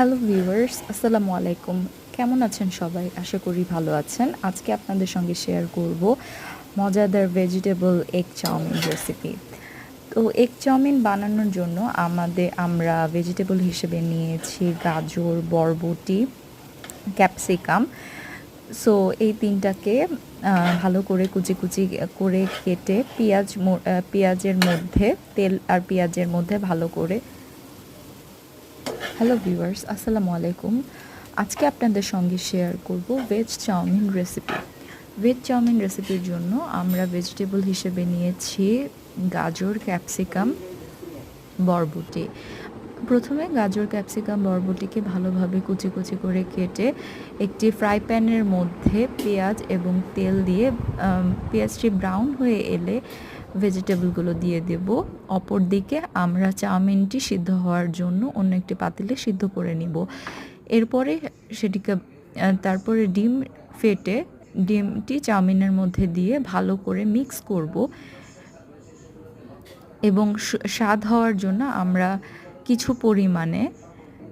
Hello viewers, আসসালামু আলাইকুম। কেমন আছেন সবাই? আশা করি ভালো আছেন। আজকে আপনাদের সঙ্গে শেয়ার করব মজাদার ভেজিটেবল এগ চাউমিন রেসিপি। তো এগ চাউমিন বানানোর জন্য আমরা ভেজিটেবল হিসেবে নিয়েছি গাজর, বরবটি, ক্যাপসিকাম। সো এই ৩টাকে ভালো করে কুচি, কুচি করে কেটে পেঁয়াজের মধ্যে তেল আর পেঁয়াজের মধ্যে ভালো করে। হ্যালো ভিউয়ার্স, আসসালামু আলাইকুম। আজকে আপনাদের সঙ্গে শেয়ার করব veg chowmein recipe. Veg chowmein রেসিপির জন্য আমরা ভেজিটেবল হিসেবে নিয়েছি গাজর, ক্যাপসিকাম, বরবটি। প্রথমে গাজর, ক্যাপসিকাম, বরবটিকে ভালোভাবে কুচি কুচি করে কেটে একটি ফ্রাই প্যানের মধ্যে পেঁয়াজ এবং তেল দিয়ে পেঁয়াজটি ব্রাউন হয়ে এলে ভেজিটেবলগুলো দিয়ে দেব। অপরদিকে আমরা চাউমিনটি সিদ্ধ হওয়ার জন্য অন্য একটি পাতিলে সিদ্ধ করে নিব। এরপরে সেটিকে তারপরে ডিম ফেটে ডিমটি চাউমিনের মধ্যে দিয়ে ভালো করে মিক্স করব এবং স্বাদ হওয়ার জন্য আমরা কিছু পরিমাণে